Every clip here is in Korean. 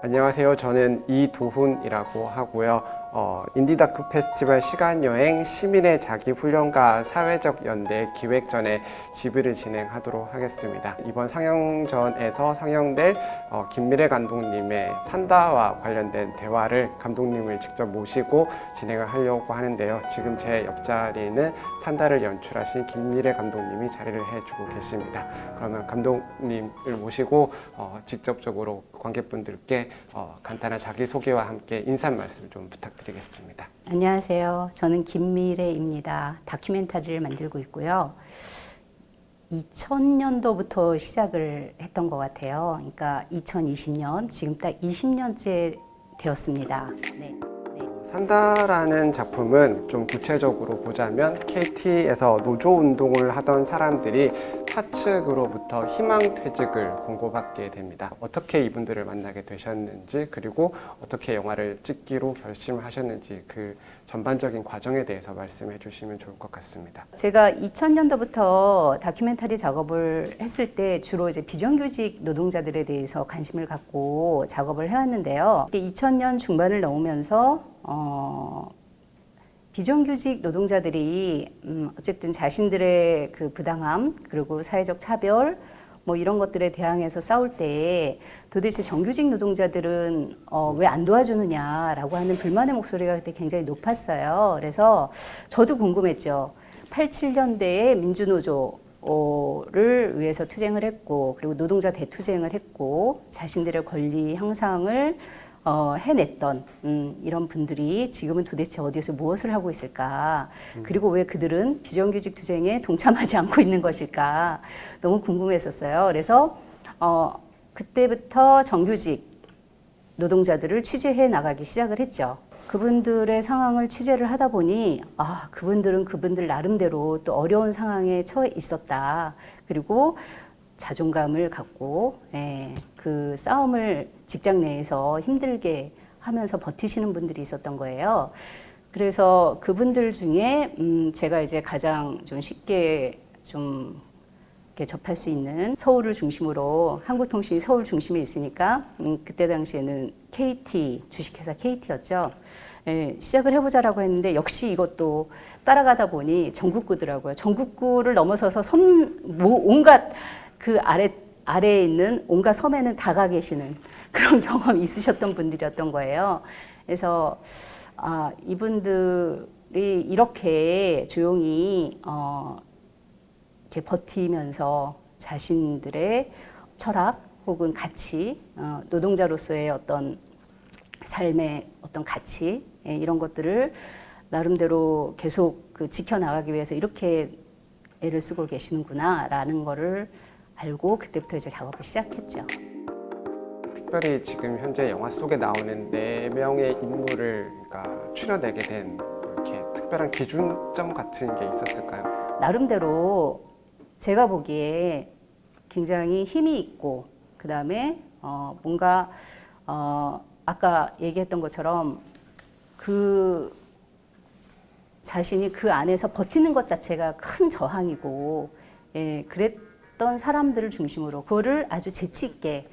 안녕하세요. 저는 이도훈이라고 하고요. 인디다큐 페스티벌 시간여행 시민의 자기훈련과 사회적 연대 기획전의 지휘를 진행하도록 하겠습니다. 이번 상영전에서 상영될 김미래 감독님의 산다와 관련된 대화를 감독님을 직접 모시고 진행을 하려고 하는데요. 지금 제 옆자리에는 산다를 연출하신 김미래 감독님이 자리를 해주고 계십니다. 그러면 감독님을 모시고 직접적으로 관객분들께 간단한 자기소개와 함께 인사 말씀 좀 부탁드리겠습니다. 안녕하세요. 저는 김미래입니다. 다큐멘터리를 만들고 있고요. 2000년도부터 시작을 했던 것 같아요. 그러니까 2020년, 지금 딱 20년째 되었습니다. 네. 산다라는 작품은 좀 구체적으로 보자면 KT에서 노조 운동을 하던 사람들이 사측으로부터 희망퇴직을 공고받게 됩니다. 어떻게 이분들을 만나게 되셨는지, 그리고 어떻게 영화를 찍기로 결심하셨는지 그 전반적인 과정에 대해서 말씀해 주시면 좋을 것 같습니다. 제가 2000년도부터 다큐멘터리 작업을 했을 때 주로 이제 비정규직 노동자들에 대해서 관심을 갖고 작업을 해왔는데요. 2000년 중반을 넘으면서 비정규직 노동자들이 어쨌든 자신들의 그 부당함 그리고 사회적 차별 뭐 이런 것들에 대항해서 싸울 때 도대체 정규직 노동자들은 왜 안 도와주느냐라고 하는 불만의 목소리가 그때 굉장히 높았어요. 그래서 저도 궁금했죠. 87년대에 민주노조를 위해서 투쟁을 했고, 그리고 노동자 대투쟁을 했고, 자신들의 권리 향상을 해냈던 이런 분들이 지금은 도대체 어디에서 무엇을 하고 있을까? 그리고 왜 그들은 비정규직 투쟁에 동참하지 않고 있는 것일까? 너무 궁금했었어요. 그래서 그때부터 정규직 노동자들을 취재해 나가기 시작을 했죠. 그분들의 상황을 취재를 하다 보니 그분들은 그분들 나름대로 또 어려운 상황에 처해 있었다. 그리고 자존감을 갖고 그 싸움을 직장 내에서 힘들게 하면서 버티시는 분들이 있었던 거예요. 그래서 그분들 중에 제가 이제 가장 좀 쉽게 좀 이렇게 접할 수 있는 서울을 중심으로, 한국통신이 서울 중심에 있으니까 그때 당시에는 KT, 주식회사 KT였죠. 시작을 해보자라고 했는데 역시 이것도 따라가다 보니 전국구더라고요. 전국구를 넘어서서 온갖 그 아래에 있는 온갖 섬에는 다 가 계시는 그런 경험이 있으셨던 분들이었던 거예요. 그래서 이분들이 이렇게 조용히 이렇게 버티면서 자신들의 철학 혹은 가치, 노동자로서의 어떤 삶의 어떤 가치 이런 것들을 나름대로 계속 지켜나가기 위해서 이렇게 애를 쓰고 계시는구나라는 거를 알고 그때부터 이제 작업을 시작했죠. 특별히 지금 현재 영화 속에 나오는 4명의 인물을 출연하게 된 이렇게 특별한 기준점 같은 게 있었을까요? 나름대로 제가 보기에 굉장히 힘이 있고, 그 다음에 뭔가 아까 얘기했던 것처럼 그 자신이 그 안에서 버티는 것 자체가 큰 저항이고, 그랬던 사람들을 중심으로 그거를 아주 재치 있게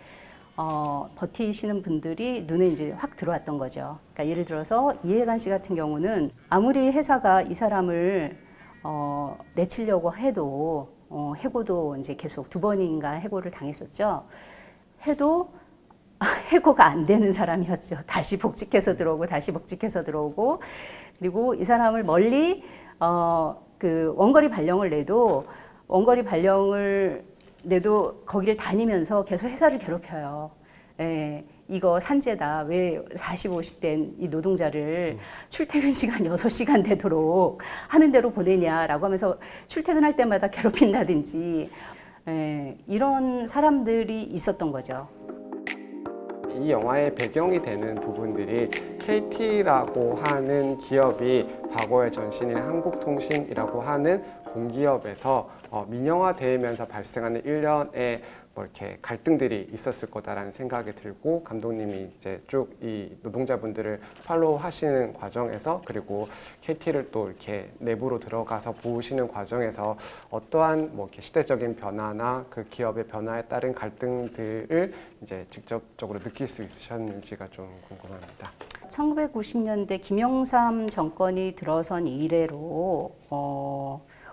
버티시는 분들이 눈에 이제 확 들어왔던 거죠. 그러니까 예를 들어서 이해관 씨 같은 경우는 아무리 회사가 이 사람을 내치려고 해도 해고도 이제 계속 2번인가 해고를 당했었죠. 해도 해고가 안 되는 사람이었죠. 다시 복직해서 들어오고 다시 복직해서 들어오고, 그리고 이 사람을 멀리 그 원거리 발령을 내도 거기를 다니면서 계속 회사를 괴롭혀요. 이거 산재다. 왜 40, 50된 이 노동자를 출퇴근 시간 6시간 되도록 하는 대로 보내냐라고 하면서 출퇴근할 때마다 괴롭힌다든지 이런 사람들이 있었던 거죠. 이 영화의 배경이 되는 부분들이 KT라고 하는 기업이 과거의 전신인 한국통신이라고 하는 공기업에서 민영화되면서 발생하는 일련의 뭐 이렇게 갈등들이 있었을 거다라는 생각이 들고, 감독님이 이제 쭉 이 노동자분들을 팔로우 하시는 과정에서, 그리고 KT를 또 이렇게 내부로 들어가서 보시는 과정에서 어떠한 뭐 이렇게 시대적인 변화나 그 기업의 변화에 따른 갈등들을 이제 직접적으로 느낄 수 있으셨는지가 좀 궁금합니다. 1990년대 김영삼 정권이 들어선 이래로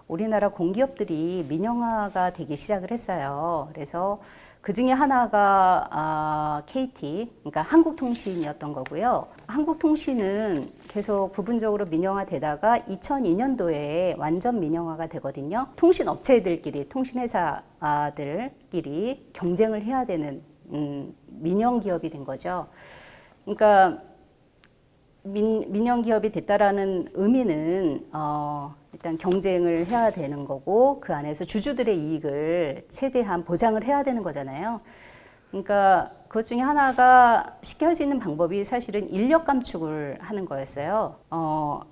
우리나라 공기업들이 민영화가 되기 시작을 했어요. 그래서 그 중에 하나가 KT, 그러니까 한국통신이었던 거고요. 한국통신은 계속 부분적으로 민영화되다가 2002년도에 완전 민영화가 되거든요. 통신업체들끼리, 통신회사들끼리 경쟁을 해야 되는 민영기업이 된 거죠. 그러니까 민영기업이 됐다라는 의미는 일단 경쟁을 해야 되는 거고, 그 안에서 주주들의 이익을 최대한 보장을 해야 되는 거잖아요. 그러니까 그것 중에 하나가 쉽게 할 수 있는 방법이 사실은 인력 감축을 하는 거였어요.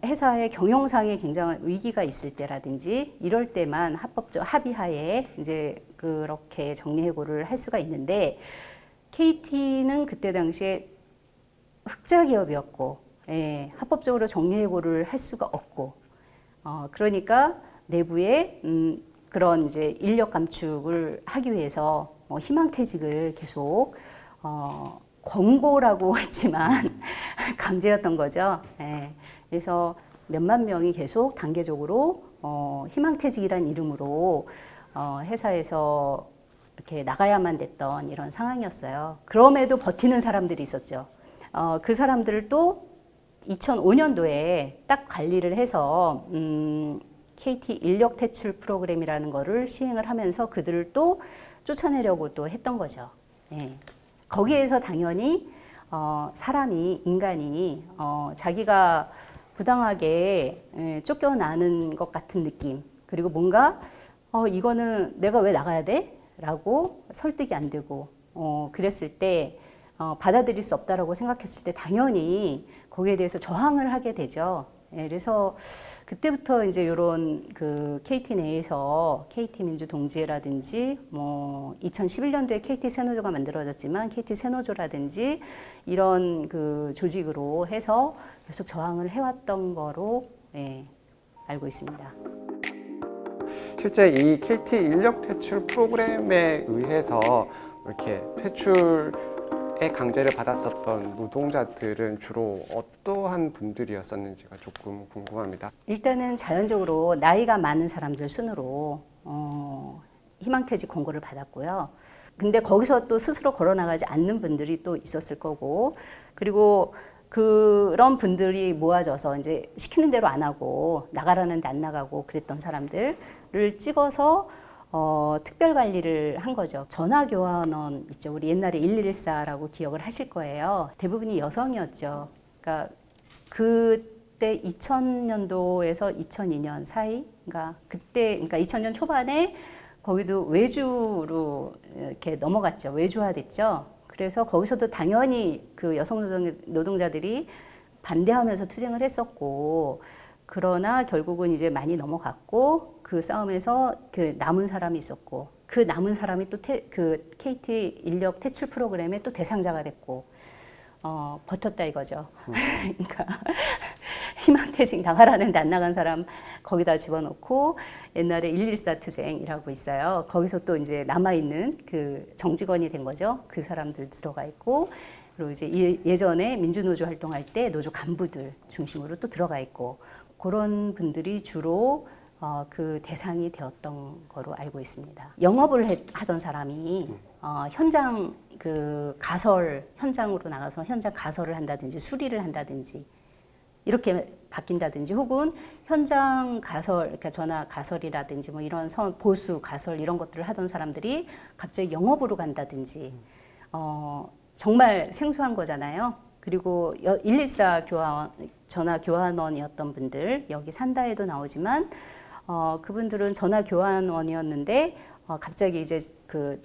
회사의 경영상에 굉장한 위기가 있을 때라든지 이럴 때만 합법적 합의하에 이제 그렇게 정리해고를 할 수가 있는데, KT는 그때 당시에 흑자 기업이었고, 예, 합법적으로 정리해고를 할 수가 없고, 그러니까 내부에 그런 이제 인력 감축을 하기 위해서 희망퇴직을 계속 권고라고 했지만 강제였던 거죠. 예, 그래서 몇만 명이 계속 단계적으로 희망퇴직이란 이름으로 회사에서 이렇게 나가야만 됐던 이런 상황이었어요. 그럼에도 버티는 사람들이 있었죠. 그 사람들을 또 2005년도에 딱 관리를 해서 KT 인력 퇴출 프로그램이라는 거를 시행을 하면서 그들을 또 쫓아내려고 또 했던 거죠. 예. 거기에서 당연히 사람이, 인간이 자기가 부당하게 쫓겨나는 것 같은 느낌, 그리고 뭔가 이거는 내가 왜 나가야 돼? 라고 설득이 안 되고 그랬을 때, 받아들일 수 없다라고 생각했을 때 당연히 거기에 대해서 저항을 하게 되죠. 예, 그래서 그때부터 이제 이런 그 KT 내에서 KT 민주동지회라든지 뭐 2011년도에 KT 새노조가 만들어졌지만 KT 새노조라든지 이런 그 조직으로 해서 계속 저항을 해왔던 거로 알고 있습니다. 실제 이 KT 인력 퇴출 프로그램에 의해서 이렇게 퇴출의 강제를 받았었던 노동자들은 주로 어떠한 분들이었었는지가 조금 궁금합니다. 일단은 자연적으로 나이가 많은 사람들 순으로 희망퇴직 권고를 받았고요. 근데 거기서 또 스스로 걸어나가지 않는 분들이 또 있었을 거고, 그리고 그런 분들이 모아져서 이제 시키는 대로 안 하고 나가라는데 안 나가고 그랬던 사람들을 찍어서 특별 관리를 한 거죠. 전화교환원 있죠. 우리 옛날에 1114라고 기억을 하실 거예요. 대부분이 여성이었죠. 그러니까 그때 2000년도에서 2002년 사이, 그러니까 2000년 초반에 거기도 외주로 이렇게 넘어갔죠. 외주화됐죠. 그래서 거기서도 당연히 그 여성 노동자들이 반대하면서 투쟁을 했었고, 그러나 결국은 이제 많이 넘어갔고, 그 싸움에서 그 남은 사람이 있었고, 그 남은 사람이 또 그 KT 인력 퇴출 프로그램의 또 대상자가 됐고, 버텼다 이거죠. 그러니까 희망퇴직 나가라는데 안 나간 사람 거기다 집어넣고, 옛날에 114 투쟁이라고 있어요. 거기서 또 이제 남아있는 그 정직원이 된 거죠. 그 사람들 들어가 있고, 그리고 이제 예전에 민주노조 활동할 때 노조 간부들 중심으로 또 들어가 있고, 그런 분들이 주로 그 대상이 되었던 거로 알고 있습니다. 영업을 하던 사람이 현장 그 가설 현장으로 나가서 현장 가설을 한다든지 수리를 한다든지 이렇게 바뀐다든지, 혹은 현장 가설, 그러니까 전화 가설이라든지 뭐 이런 보수 가설 이런 것들을 하던 사람들이 갑자기 영업으로 간다든지, 정말 생소한 거잖아요. 그리고 114 전화 교환원이었던 분들, 여기 산다에도 나오지만 그분들은 전화 교환원이었는데 갑자기 이제 그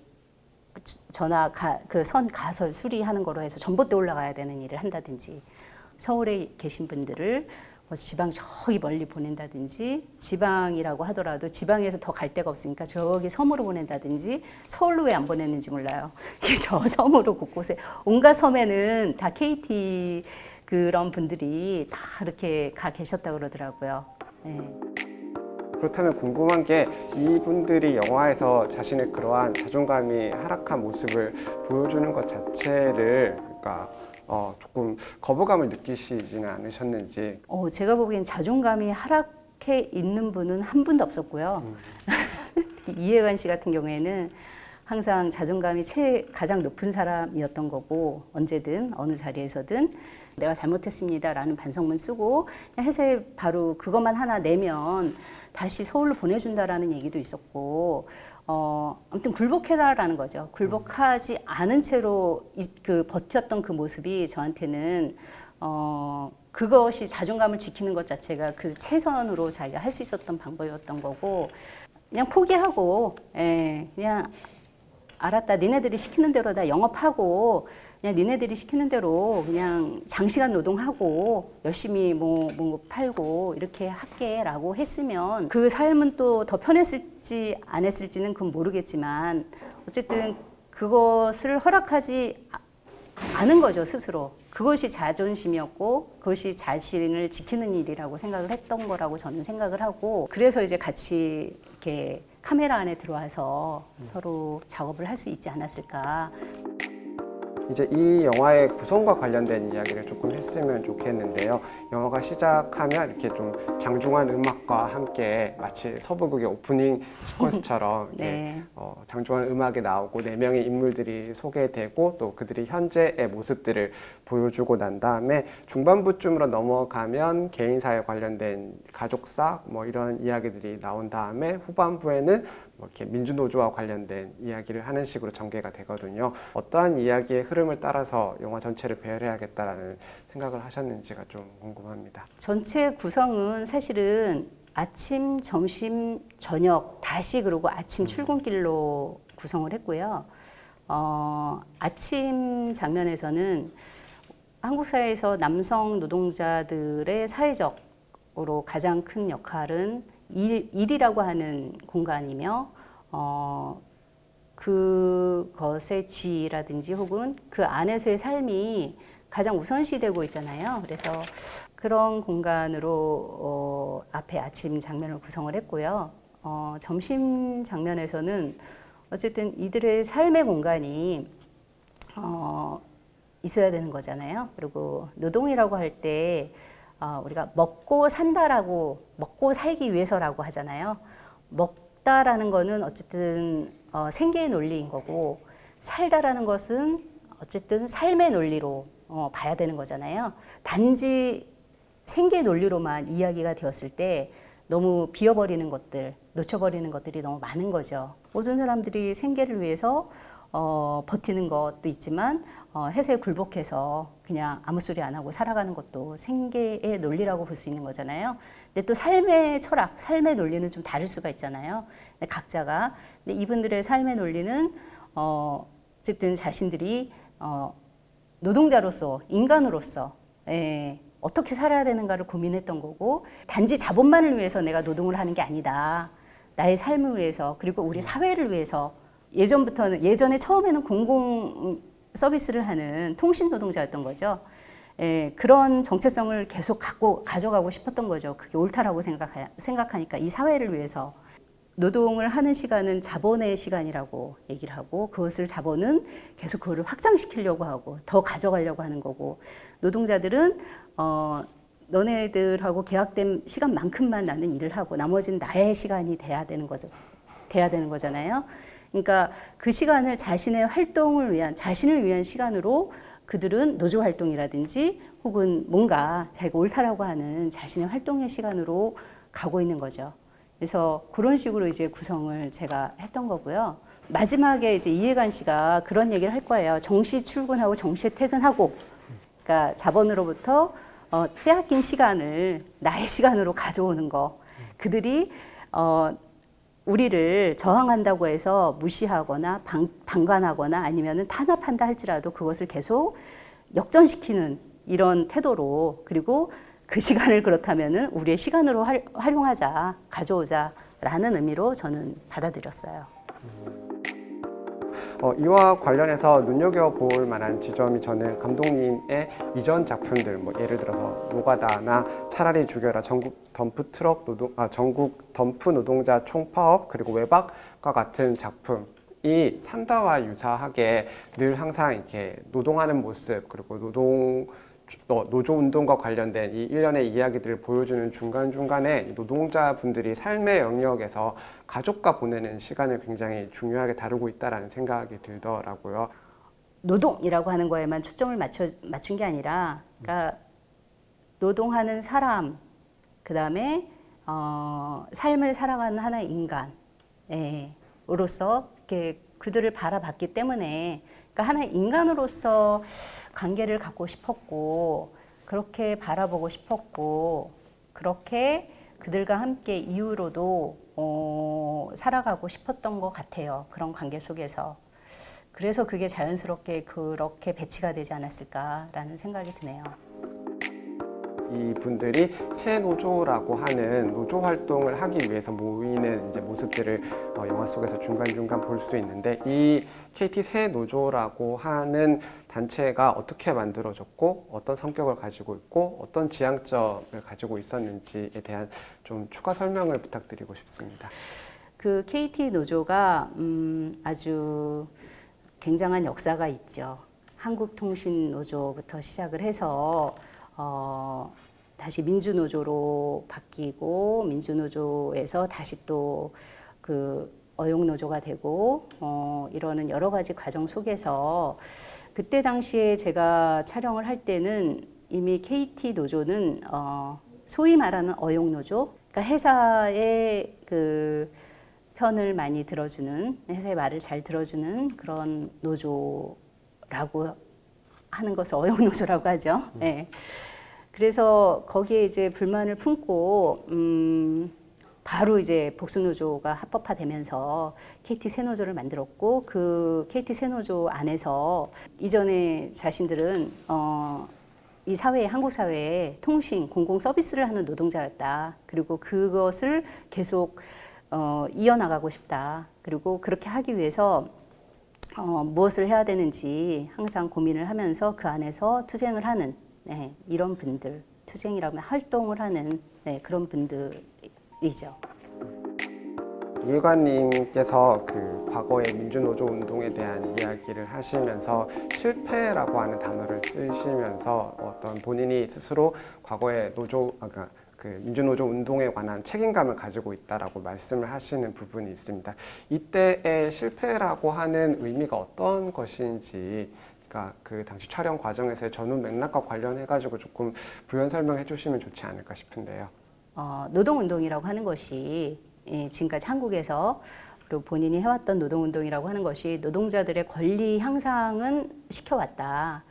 선 가설 수리하는 거로 해서 전봇대 올라가야 되는 일을 한다든지, 서울에 계신 분들을 뭐 지방 저기 멀리 보낸다든지, 지방이라고 하더라도 지방에서 더 갈 데가 없으니까 저기 섬으로 보낸다든지, 서울로 왜 안 보냈는지 몰라요. 저 섬으로 곳곳에 온갖 섬에는 다 KT 그런 분들이 다 이렇게 가 계셨다 그러더라고요. 네. 그렇다면 궁금한 게 이분들이 영화에서 자신의 그러한 자존감이 하락한 모습을 보여주는 것 자체를 그러니까 조금 거부감을 느끼시지는 않으셨는지. 제가 보기엔 자존감이 하락해 있는 분은 한 분도 없었고요. 특히 이해관 씨 같은 경우에는 항상 자존감이 가장 높은 사람이었던 거고, 언제든 어느 자리에서든 내가 잘못했습니다라는 반성문 쓰고 그냥 해서 바로 그것만 하나 내면 다시 서울로 보내준다라는 얘기도 있었고, 아무튼 굴복해라라는 거죠. 굴복하지 않은 채로 버텼던 그 모습이 저한테는 그것이 자존감을 지키는 것 자체가 그 최선으로 자기가 할 수 있었던 방법이었던 거고, 그냥 포기하고, 그냥 알았다. 니네들이 시키는 대로 다 영업하고, 그냥 니네들이 시키는 대로 그냥 장시간 노동하고 열심히 뭐 팔고 이렇게 할게라고 했으면 그 삶은 또 더 편했을지 안 했을지는 그건 모르겠지만, 어쨌든 그것을 허락하지 않은 거죠, 스스로. 그것이 자존심이었고 그것이 자신을 지키는 일이라고 생각을 했던 거라고 저는 생각을 하고, 그래서 이제 같이 이렇게 카메라 안에 들어와서 서로 작업을 할 수 있지 않았을까. 이제 이 영화의 구성과 관련된 이야기를 조금 했으면 좋겠는데요. 영화가 시작하면 이렇게 좀 장중한 음악과 함께 마치 서부극의 오프닝 시퀀스처럼 이렇게 네. 장중한 음악이 나오고 4명의 인물들이 소개되고 또 그들이 현재의 모습들을 보여주고 난 다음에 중반부쯤으로 넘어가면 개인사에 관련된 가족사 뭐 이런 이야기들이 나온 다음에 후반부에는 이렇게 민주노조와 관련된 이야기를 하는 식으로 전개가 되거든요. 어떠한 이야기의 흐름을 따라서 영화 전체를 배열해야겠다라는 생각을 하셨는지가 좀 궁금합니다. 전체 구성은 사실은 아침, 점심, 저녁 다시 그러고 아침 출근길로 구성을 했고요. 아침 장면에서는 한국 사회에서 남성 노동자들의 사회적으로 가장 큰 역할은 일이라고 하는 공간이며, 그것의 지위라든지 혹은 그 안에서의 삶이 가장 우선시되고 있잖아요. 그래서 그런 공간으로 앞에 아침 장면을 구성을 했고요. 점심 장면에서는 어쨌든 이들의 삶의 공간이 있어야 되는 거잖아요. 그리고 노동이라고 할 때 우리가 먹고 산다라고, 먹고 살기 위해서라고 하잖아요. 먹다라는 거는 어쨌든 생계의 논리인 거고, 살다라는 것은 어쨌든 삶의 논리로 봐야 되는 거잖아요. 단지 생계의 논리로만 이야기가 되었을 때 너무 비어버리는 것들, 놓쳐버리는 것들이 너무 많은 거죠. 모든 사람들이 생계를 위해서 버티는 것도 있지만 해세에 굴복해서 그냥 아무 소리 안 하고 살아가는 것도 생계의 논리라고 볼 수 있는 거잖아요. 근데 또 삶의 철학, 삶의 논리는 좀 다를 수가 있잖아요. 근데 각자가. 근데 이분들의 삶의 논리는 어쨌든 자신들이 노동자로서, 인간으로서 어떻게 살아야 되는가를 고민했던 거고, 단지 자본만을 위해서 내가 노동을 하는 게 아니다. 나의 삶을 위해서, 그리고 우리 사회를 위해서. 예전에 처음에는 공공 서비스를 하는 통신 노동자였던 거죠. 그런 정체성을 계속 가져가고 싶었던 거죠. 그게 옳다라고 생각하니까 이 사회를 위해서. 노동을 하는 시간은 자본의 시간이라고 얘기를 하고, 그것을 자본은 계속 그거를 확장시키려고 하고 더 가져가려고 하는 거고, 노동자들은 너네들하고 계약된 시간만큼만 나는 일을 하고 나머지는 나의 시간이 돼야 되는 거잖아요. 그러니까 그 시간을 자신의 활동을 위한, 자신을 위한 시간으로 그들은 노조 활동이라든지 혹은 뭔가 자기가 옳다라고 하는 자신의 활동의 시간으로 가고 있는 거죠. 그래서 그런 식으로 이제 구성을 제가 했던 거고요. 마지막에 이제 이해관 씨가 그런 얘기를 할 거예요. 정시 출근하고 정시 퇴근하고, 그러니까 자본으로부터 빼앗긴 시간을 나의 시간으로 가져오는 거. 그들이 우리를 저항한다고 해서 무시하거나 방관하거나 아니면은 탄압한다 할지라도 그것을 계속 역전시키는 이런 태도로, 그리고 그 시간을 그렇다면은 우리의 시간으로 활용하자, 가져오자라는 의미로 저는 받아들였어요. 이와 관련해서 눈여겨볼 만한 지점이 저는 감독님의 이전 작품들, 뭐 예를 들어서 노가다나 차라리 죽여라, 전국 덤프 노동자 총파업, 그리고 외박과 같은 작품이 산다와 유사하게 늘 항상 이렇게 노동하는 모습, 그리고 노조 운동과 관련된 이 일련의 이야기들을 보여주는 중간중간에 노동자분들이 삶의 영역에서 가족과 보내는 시간을 굉장히 중요하게 다루고 있다는 생각이 들더라고요. 노동이라고 하는 거에만 초점을 맞춘 게 아니라, 그러니까 노동하는 사람, 그 다음에 삶을 살아가는 하나의 인간으로서 이렇게 그들을 바라봤기 때문에, 그러니까 하나의 인간으로서 관계를 갖고 싶었고, 그렇게 바라보고 싶었고, 그렇게 그들과 함께 이후로도 살아가고 싶었던 것 같아요. 그런 관계 속에서. 그래서 그게 자연스럽게 그렇게 배치가 되지 않았을까라는 생각이 드네요. 이 분들이 새노조라고 하는 노조 활동을 하기 위해서 모이는 이제 모습들을 영화 속에서 중간중간 볼 수 있는데, 이 KT 새노조라고 하는 단체가 어떻게 만들어졌고 어떤 성격을 가지고 있고 어떤 지향점을 가지고 있었는지에 대한 좀 추가 설명을 부탁드리고 싶습니다. 그 KT 노조가 아주 굉장한 역사가 있죠. 한국통신노조부터 시작을 해서 다시 민주노조로 바뀌고, 민주노조에서 다시 또 그 어용노조가 되고, 이러는 여러 가지 과정 속에서 그때 당시에 제가 촬영을 할 때는 이미 KT 노조는 소위 말하는 어용노조, 그러니까 회사의 그 편을 많이 들어주는, 회사의 말을 잘 들어주는 그런 노조라고 하는 것을 어용노조라고 하죠. 네. 그래서 거기에 이제 불만을 품고 바로 이제 복수노조가 합법화되면서 KT 새노조를 만들었고, 그 KT 새노조 안에서 이전에 자신들은 이 사회에, 한국 사회에 통신, 공공 서비스를 하는 노동자였다. 그리고 그것을 계속 이어나가고 싶다. 그리고 그렇게 하기 위해서 무엇을 해야 되는지 항상 고민을 하면서 그 안에서 투쟁을 하는, 네, 이런 분들, 투쟁이라면 활동을 하는, 네, 그런 분들이죠. 이일관님께서 그 과거의 민주노조 운동에 대한 이야기를 하시면서 실패라고 하는 단어를 쓰시면서 어떤 본인이 스스로 과거의 그러니까 그 민주노조 운동에 관한 책임감을 가지고 있다라고 말씀을 하시는 부분이 있습니다. 이때의 실패라고 하는 의미가 어떤 것인지, 그러니까 그 당시 촬영 과정에서의 전후 맥락과 관련해가지고 조금 부연 설명해 주시면 좋지 않을까 싶은데요. 노동운동이라고 하는 것이 지금까지 한국에서, 그리고 본인이 해왔던 노동운동이라고 하는 것이 노동자들의 권리 향상은 시켜왔다.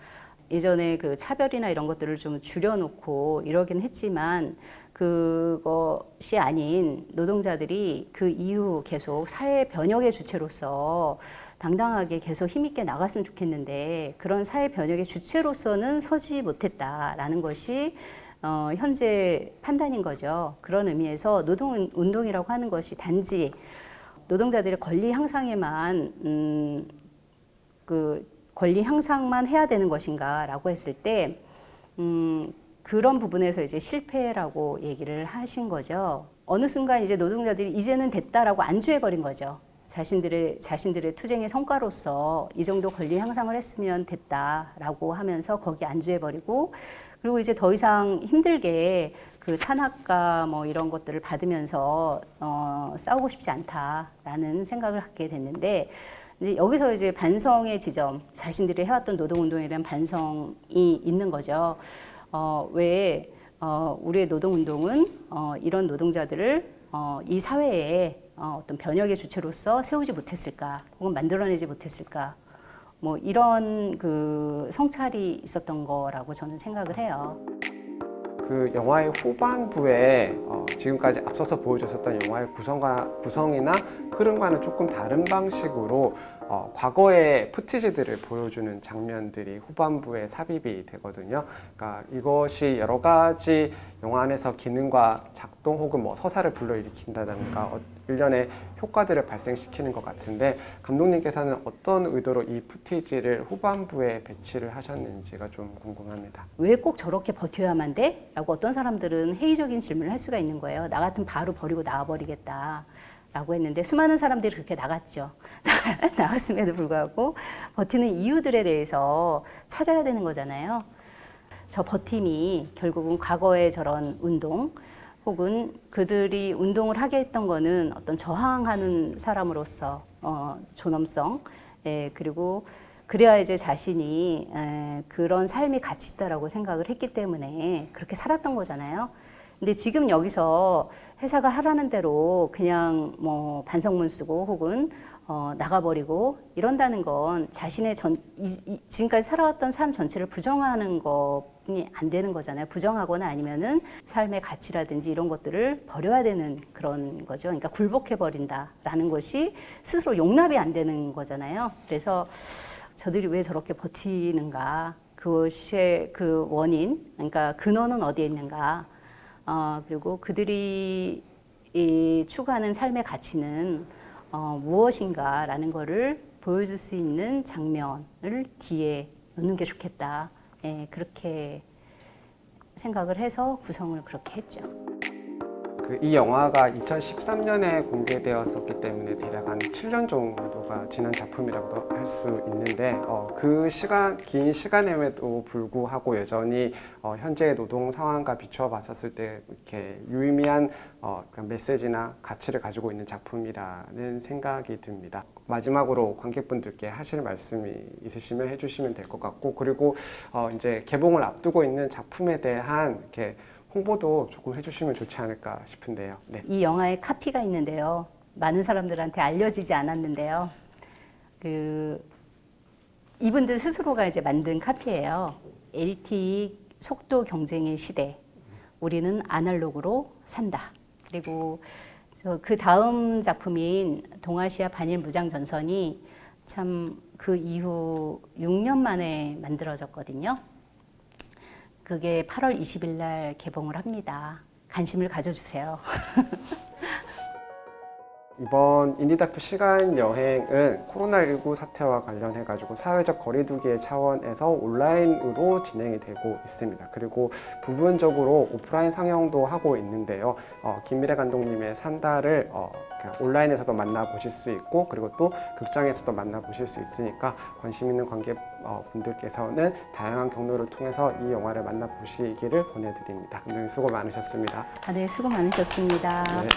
예전에 그 차별이나 이런 것들을 좀 줄여놓고 이러긴 했지만, 그것이 아닌 노동자들이 그 이후 계속 사회 변혁의 주체로서 당당하게 계속 힘있게 나갔으면 좋겠는데, 그런 사회 변혁의 주체로서는 서지 못했다라는 것이 현재 판단인 거죠. 그런 의미에서 노동운동이라고 하는 것이 단지 노동자들의 권리 향상에만 그 권리 향상만 해야 되는 것인가라고 했을 때 그런 부분에서 이제 실패라고 얘기를 하신 거죠. 어느 순간 이제 노동자들이 이제는 됐다라고 안주해버린 거죠. 자신들의 투쟁의 성과로서 이 정도 권리 향상을 했으면 됐다라고 하면서 거기 안주해버리고, 그리고 이제 더 이상 힘들게 그 탄압과 뭐 이런 것들을 받으면서 싸우고 싶지 않다라는 생각을 갖게 됐는데, 이제 여기서 이제 반성의 지점, 자신들이 해왔던 노동운동에 대한 반성이 있는 거죠. 왜 우리의 노동운동은 이런 노동자들을 이 사회에 어떤 변혁의 주체로서 세우지 못했을까, 혹은 만들어내지 못했을까, 뭐 이런 그 성찰이 있었던 거라고 저는 생각을 해요. 그 영화의 후반부에 지금까지 앞서서 보여줬었던 영화의 구성이나 흐름과는 조금 다른 방식으로 과거의 푸티지들을 보여주는 장면들이 후반부에 삽입이 되거든요. 그러니까 이것이 여러 가지 영화 안에서 기능과 작동 혹은 뭐 서사를 불러일으킨다든가 일련의 효과들을 발생시키는 것 같은데 감독님께서는 어떤 의도로 이 푸티지를 후반부에 배치를 하셨는지가 좀 궁금합니다. 왜 꼭 저렇게 버텨야만 돼? 라고 어떤 사람들은 회의적인 질문을 할 수가 있는 거예요. 나 같으면 바로 버리고 나가버리겠다. 라고 했는데 수많은 사람들이 그렇게 나갔죠. 나갔음에도 불구하고 버티는 이유들에 대해서 찾아야 되는 거잖아요. 저 버팀이 결국은 과거의 저런 운동 혹은 그들이 운동을 하게 했던 거는 어떤 저항하는 사람으로서 존엄성 그리고 그래야 이제 자신이 그런 삶이 가치 있다라고 생각을 했기 때문에 그렇게 살았던 거잖아요. 근데 지금 여기서 회사가 하라는 대로 그냥 뭐 반성문 쓰고 혹은 나가버리고 이런다는 건 자신의 지금까지 살아왔던 삶 전체를 부정하는 것이 안 되는 거잖아요. 부정하거나 아니면은 삶의 가치라든지 이런 것들을 버려야 되는 그런 거죠. 그러니까 굴복해버린다라는 것이 스스로 용납이 안 되는 거잖아요. 그래서 저들이 왜 저렇게 버티는가, 그것의 그 원인, 그러니까 근원은 어디에 있는가, 그리고 그들이 추구하는 삶의 가치는 무엇인가라는 거를 보여줄 수 있는 장면을 뒤에 놓는 게 좋겠다. 예, 그렇게 생각을 해서 구성을 그렇게 했죠. 이 영화가 2013년에 공개되었었기 때문에 대략 한 7년 정도가 지난 작품이라고도 할 수 있는데 긴 시간임에도 불구하고 여전히 현재의 노동 상황과 비추어 봤었을 때 이렇게 유의미한 메시지나 가치를 가지고 있는 작품이라는 생각이 듭니다. 마지막으로 관객분들께 하실 말씀이 있으시면 해주시면 될 것 같고, 그리고 이제 개봉을 앞두고 있는 작품에 대한 이렇게 홍보도 조금 해주시면 좋지 않을까 싶은데요. 네. 이 영화의 카피가 있는데요. 많은 사람들한테 알려지지 않았는데요. 이분들 스스로가 이제 만든 카피예요. LTE 속도 경쟁의 시대. 우리는 아날로그로 산다. 그리고 그 다음 작품인 동아시아 반일 무장 전선이 참 그 이후 6년 만에 만들어졌거든요. 그게 8월 20일 날 개봉을 합니다. 관심을 가져주세요. 이번 인디다큐 시간 여행은 코로나19 사태와 관련해가지고 사회적 거리두기의 차원에서 온라인으로 진행이 되고 있습니다. 그리고 부분적으로 오프라인 상영도 하고 있는데요. 김미래 감독님의 산다를 온라인에서도 만나보실 수 있고, 그리고 또 극장에서도 만나보실 수 있으니까 관심 있는 관객분들께서는 다양한 경로를 통해서 이 영화를 만나보시기를 권해드립니다. 감독님 수고 많으셨습니다. 네, 수고 많으셨습니다. 네.